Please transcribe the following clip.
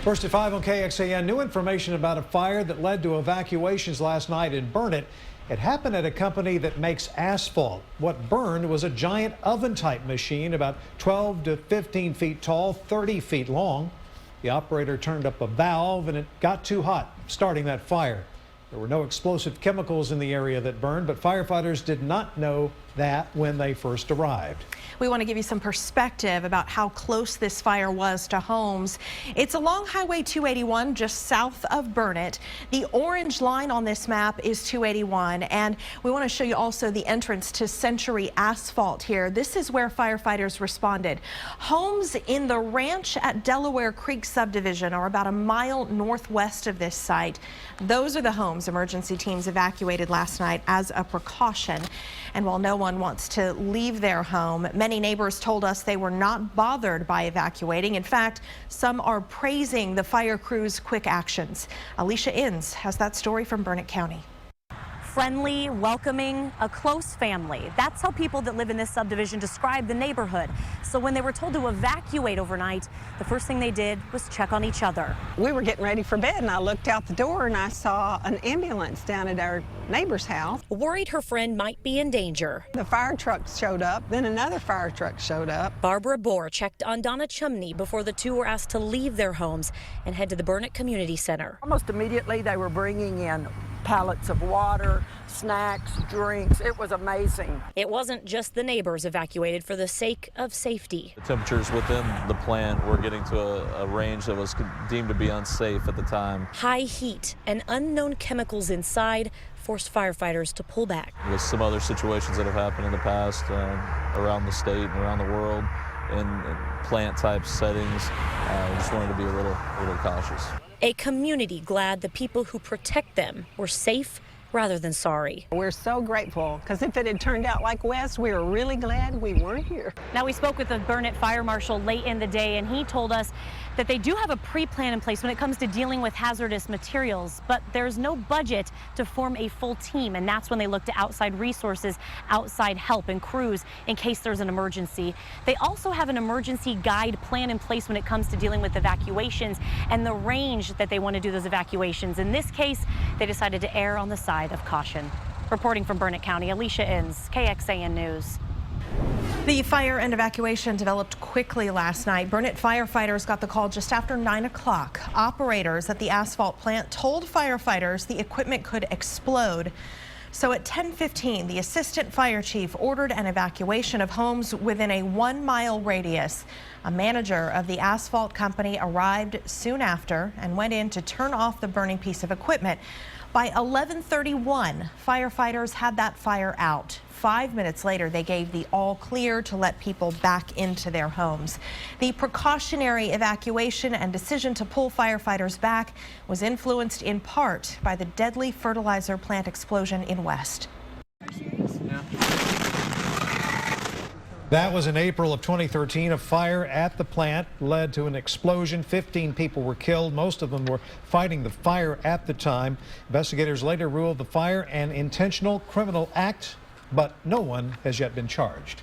First at 5 on KXAN, new information about a fire that led to evacuations last night in Burnet. It happened at a company that makes asphalt. What burned was a giant oven-type machine about 12 to 15 feet tall, 30 feet long. The operator turned up a valve and it got too hot, starting that fire. There were no explosive chemicals in the area that burned, but firefighters did not know that when they first arrived. We want to give you some perspective about how close this fire was to homes. It's along Highway 281 just south of Burnet. The orange line on this map is 281, and we want to show you also the entrance to Century Asphalt here. This is where firefighters responded. Homes in the Ranch at Delaware Creek subdivision are about a mile northwest of this site. Those are the homes emergency teams evacuated last night as a precaution. And while no one wants to leave their home, many neighbors told us they were not bothered by evacuating. In fact, some are praising the fire crew's quick actions. Alicia Inns has that story from Burnet County. Friendly, welcoming, a close family. That's how people that live in this subdivision describe the neighborhood. So when they were told to evacuate overnight, the first thing they did was check on each other. We were getting ready for bed and I looked out the door and I saw an ambulance down at our neighbor's house. Worried her friend might be in danger. The fire truck showed up, then another fire truck showed up. Barbara Bohr checked on Donna Chumney before the two were asked to leave their homes and head to the Burnet Community Center. Almost immediately they were bringing in pallets of water, snacks, drinks. It was amazing. It wasn't just the neighbors evacuated for the sake of safety. The temperatures within the plant were getting to a range that was deemed to be unsafe at the time. High heat and unknown chemicals inside forced firefighters to pull back. With some other situations that have happened in the past around the state and around the world in plant type settings, we just wanted to be a little cautious. A community glad the people who protect them were safe rather than sorry. We're so grateful because if it had turned out like West, we were really glad we weren't here. Now, we spoke with the Burnet Fire Marshal late in the day, and he told us that they do have a pre-plan in place when it comes to dealing with hazardous materials, but there's no budget to form a full team, and that's when they look to outside resources, outside help and crews in case there's an emergency. They also have an emergency guide plan in place when it comes to dealing with evacuations and the range that they want to do those evacuations. In this case, they decided to err on the side of caution. Reporting from Burnet County, Alicia Inns, KXAN News. The fire and evacuation developed quickly last night. Burnet firefighters got the call just after 9 o'clock. Operators at the asphalt plant told firefighters the equipment could explode. So at 10:15, the assistant fire chief ordered an evacuation of homes within a 1-mile radius. A manager of the asphalt company arrived soon after and went in to turn off the burning piece of equipment. By 11:31, firefighters had that fire out. 5 minutes later, they gave the all clear to let people back into their homes. The precautionary evacuation and decision to pull firefighters back was influenced in part by the deadly fertilizer plant explosion in West. That was in April of 2013. A fire at the plant led to an explosion. 15 people were killed. Most of them were fighting the fire at the time. Investigators later ruled the fire an intentional criminal act, but no one has yet been charged.